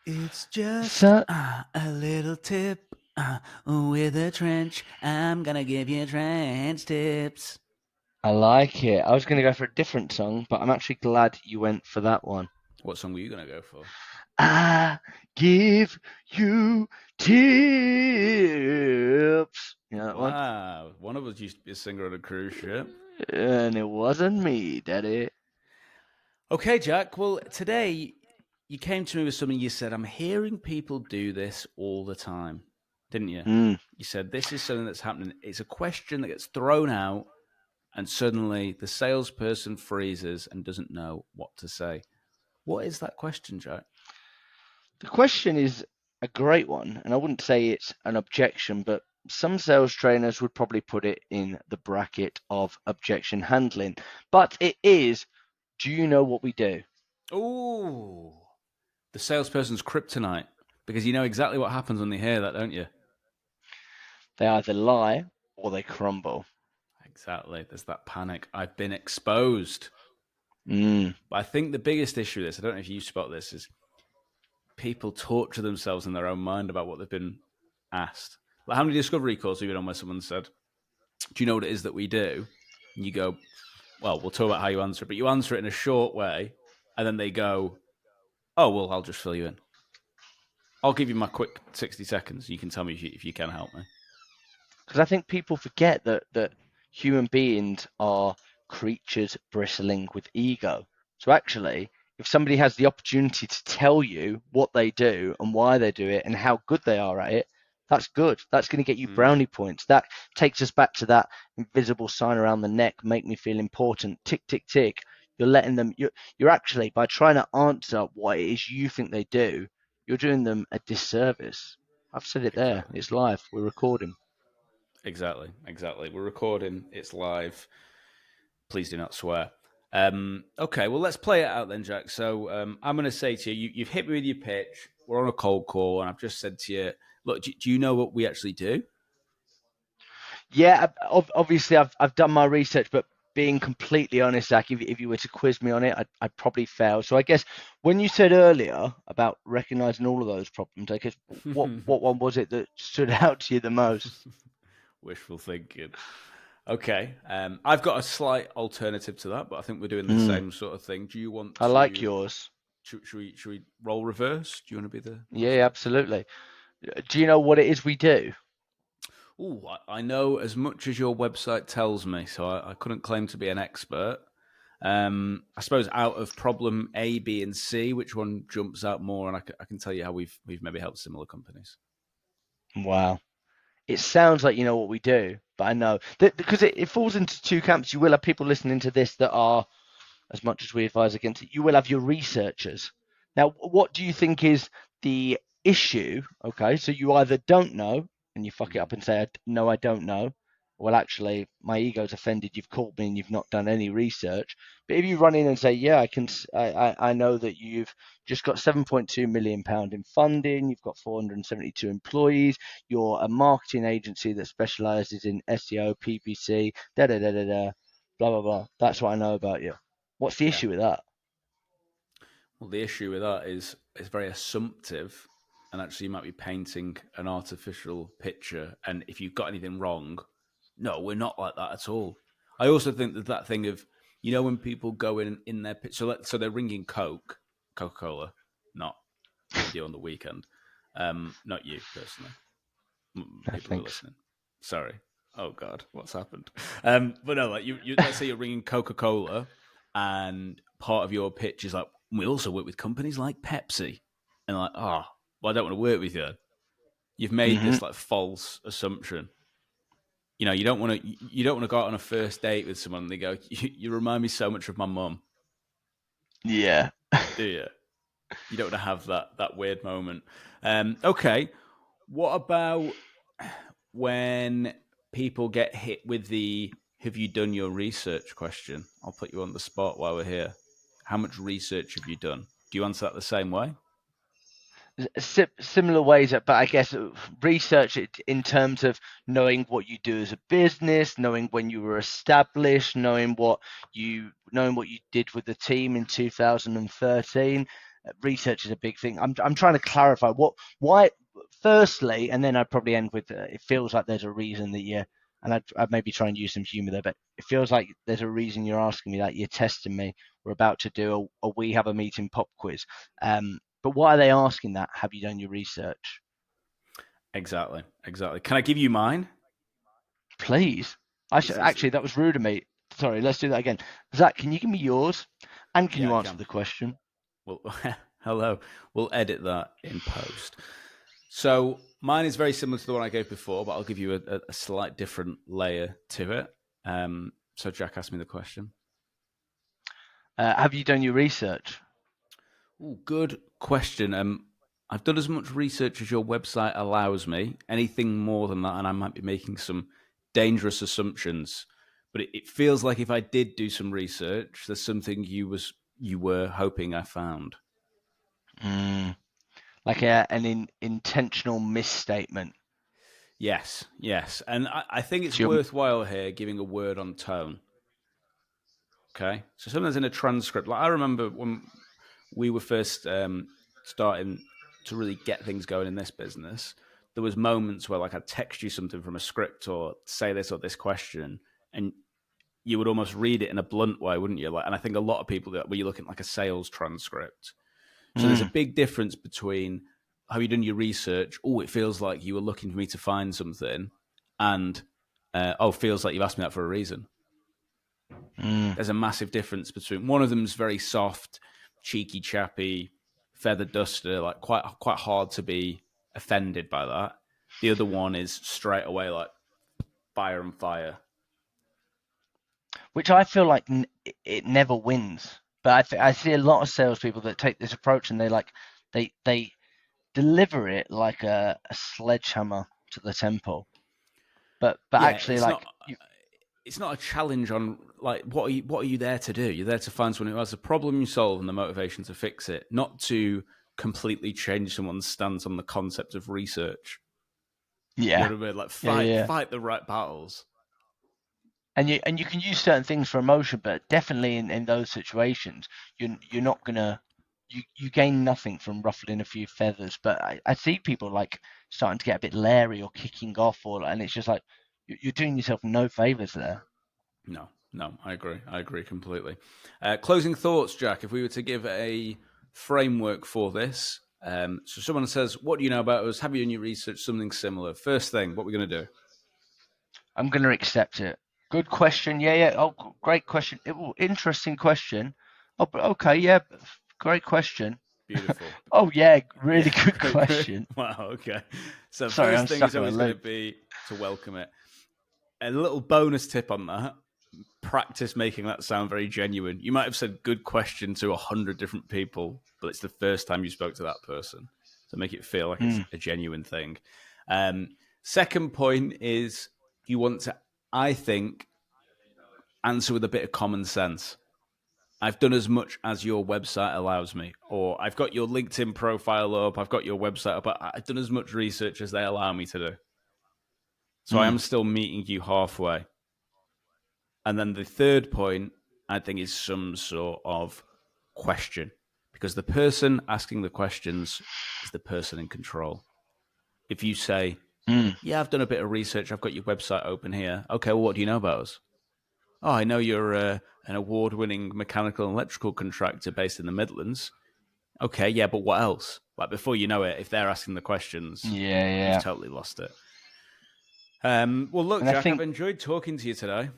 It's just So a little tip with a trench. I'm gonna give you trench tips. I like it. I was going to go for a different song, but I'm actually glad you went for that one. What song were you gonna go for? I give you tips. You know that one? Wow, one of us used to be a singer on a cruise ship. And it wasn't me, Daddy. Okay, Jack. Well, today you came to me with something. You said, "I'm hearing people do this all the time," didn't you? Mm. You said this is something that's happening. It's a question that gets thrown out, and suddenly the salesperson freezes and doesn't know what to say. What is that question, Jack? The question is a great one, and I wouldn't say it's an objection, but some sales trainers would probably put it in the bracket of objection handling. But it is, do you know what we do? Ooh, the salesperson's kryptonite, because you know exactly what happens when they hear that, don't you? They either lie or they crumble. Exactly. There's that panic. I've been exposed. Mm. But I think the biggest issue with this, I don't know if you spot this, is people torture themselves in their own mind about what they've been asked. Like, how many discovery calls have you been on where someone said, "Do you know what it is that we do?" And you go, "Well, we'll talk about how you answer it," but you answer it in a short way, and then they go, "Oh, well, I'll just fill you in. I'll give you my quick 60 seconds. You can tell me if you can help me." Because I think people forget that human beings are creatures bristling with ego. So actually, if somebody has the opportunity to tell you what they do and why they do it and how good they are at it, that's good. That's going to get you Mm, brownie points. That takes us back to that invisible sign around the neck, make me feel important. Tick, tick, tick. You're letting them, you're actually, by trying to answer what it is you think they do, you're doing them a disservice. I've said it there. exactly. It's live. We're recording. Exactly. Exactly. We're recording. It's live. Please do not swear. Okay, well, let's play it out then, Jack. So I'm going to say to you, you've hit me with your pitch. We're on a cold call, and I've just said to you, look, do you know what we actually do? Yeah, obviously I've done my research, but being completely honest, Zach, if you were to quiz me on it, I'd probably fail. So I guess when you said earlier about recognizing all of those problems, I guess what one was it that stood out to you the most? Wishful thinking. Okay, I've got a slight alternative to that, but I think we're doing the Mm, same sort of thing. Do you want I like to? yours. Should we roll reverse? Do you want to be the Yeah, first? absolutely. Do you know what it is we do? Oh, I know as much as your website tells me, so I couldn't claim to be an expert. I suppose out of problem A, B, and C, which one jumps out more? And I can tell you how we've maybe helped similar companies. Wow. It sounds like you know what we do, but I know that because it falls into two camps. You will have people listening to this that are, as much as we advise against it, you will have your researchers. Now, what do you think is the issue? Okay, so you either don't know and you fuck it Mm-hmm. up and say, no, I don't know. Well, actually, my ego's offended. You've called me and you've not done any research. But if you run in and say, yeah, I know that you've just got 7.2 million pound in funding. You've got 472 employees. You're a marketing agency that specializes in SEO, PPC, da da da da da, blah blah blah. That's what I know about you. What's the Yeah. issue with that? Well, the issue with that is it's very assumptive, and actually, you might be painting an artificial picture. And if you've got anything wrong, no, we're not like that at all. I also think that that thing of when people go in their pitch, so they're ringing Coca Cola, not with you on the weekend, not you personally, No, people who are thanks. listening. Sorry. Oh God, what's happened? But no, like you let's say you're ringing Coca Cola, and part of your pitch is like, we also work with companies like Pepsi, and like, oh, well, I don't want to work with you. You've made Hmm. this like false assumption. You don't want to go out on a first date with someone and they go, you remind me so much of my mum, Yeah. do you? You don't want to have that weird moment. Okay, what about when people get hit with the "Have you done your research?" question? I'll put you on the spot while we're here. How much research have you done? Do you answer that the same way? Similar ways, but I guess research it in terms of knowing what you do as a business, knowing when you were established, knowing what you did with the team in 2013. research is a big thing. I'm trying to clarify why. Firstly, and then I'd probably end with it feels like there's a reason that you, and I'd maybe try and use some humor there, but it feels like there's a reason you're asking me that. You're testing me. We're about to do a we have a meeting pop quiz. But why are they asking that? Have you done your research? Exactly. Can I give you mine? Please. I should This actually, that was rude of me. Sorry, let's do that again. Zach, can you give me yours? And can Yeah, you I answer can. the question? Well, hello. We'll edit that in post. So mine is very similar to the one I gave before, but I'll give you a slight different layer to it. So Jack asked me the question. Have you done your research? Ooh, good question. I've done as much research as your website allows me. Anything more than that, and I might be making some dangerous assumptions. But it feels like if I did do some research, there's something you were hoping I found. Mm, like an intentional misstatement. Yes, and I think it's So you're, worthwhile here giving a word on tone. Okay, so sometimes in a transcript, like I remember when we were first starting to really get things going in this business, there was moments where like I'd text you something from a script or say this or this question, and you would almost read it in a blunt way, wouldn't you? Like, and I think a lot of people do that where you're looking at like a sales transcript. So there's a mm, big difference between have you done your research? Oh, it feels like you were looking for me to find something, and oh, feels like you've asked me that for a reason. mm. There's a massive difference between one of them's very soft, cheeky, chappy, feather duster, like quite hard to be offended by that. The other one is straight away like fire and fire. Which I feel like it never wins. But I see a lot of salespeople that take this approach and they deliver it like a sledgehammer to the temple. But Yeah, actually, like you, it's not a challenge on like what are you there to do? You're there to find someone who has a problem you solve and the motivation to fix it, not to completely change someone's stance on the concept of research. You yeah, know what I mean? Like yeah, yeah. fight the right battles. And you can use certain things for emotion, but definitely in those situations, you're not gonna you gain nothing from ruffling a few feathers. But I see people like starting to get a bit leery or kicking off, and it's just like you're doing yourself no favors there. No, I agree. I agree completely. Closing thoughts, Jack. If we were to give a framework for this, so someone says, "What do you know about us? Have you in your research something similar?" First thing, what we're going to do? I'm gonna accept it. Good question. Yeah, yeah. Oh, great question. Interesting question. Oh, okay. Yeah, great question. Beautiful. Oh yeah, really Yeah, good great, great. question. Wow. Okay. So Sorry, first I'm thing is stuck in a always going to loop. be to welcome it. A little bonus tip on that: practice making that sound very genuine. You might have said "good question" to 100 different people, but it's the first time you spoke to that person. So make it feel like it's Mm, a genuine thing. Second point is you want to, I think, answer with a bit of common sense. I've done as much as your website allows me, or I've got your LinkedIn profile up, I've got your website up, but I've done as much research as they allow me to do. So I am mm, still meeting you halfway. And then the third point, I think, is some sort of question, because the person asking the questions is the person in control. If you say, mm, "Yeah, I've done a bit of research, I've got your website open here." Okay, well, what do you know about us? Oh, I know you're an award winning mechanical and electrical contractor based in the Midlands. Okay, yeah, but what else? Like before you know it, if they're asking the questions, yeah, you've yeah. totally lost it. Well, look, And I Jack, I've think enjoyed talking to you today.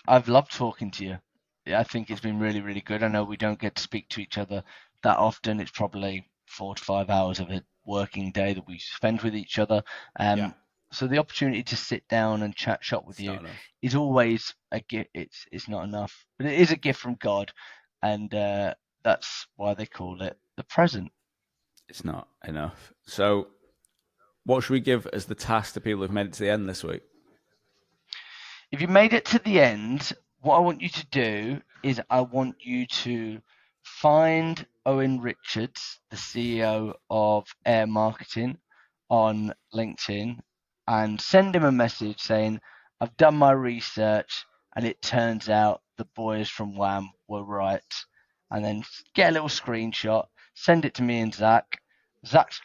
I've loved talking to you. Yeah, I think it's been really, really good. I know we don't get to speak to each other that often. It's probably 4 to 5 hours of a working day that we spend with each other. Yeah, So the opportunity to sit down and chat shop with it's you not enough. is always a gift. It's not enough, but it is a gift from God, and that's why they call it the present. It's not enough. So, what should we give as the task to people who've made it to the end this week? If you made it to the end, what I want you to do is I want you to find Owen Richards, the CEO of Air Marketing, on LinkedIn and send him a message saying, I've done my research and it turns out the boys from Wham were right. and then get a little screenshot, send it to me and Zach. Zach's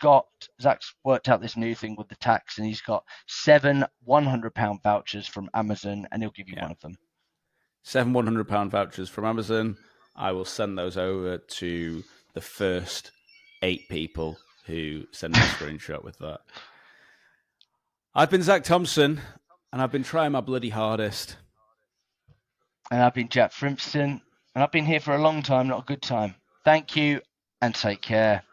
worked out this new thing with the tax, and he's got 7 £100 vouchers from Amazon, and he'll give you one of them. 7 £100 vouchers from Amazon. I will send those over to the first 8 people who send me a screenshot with that. I've been Zach Thompson, and I've been trying my bloody hardest. And I've been Jack Frimpston, and I've been here for a long time, not a good time. Thank you, and take care.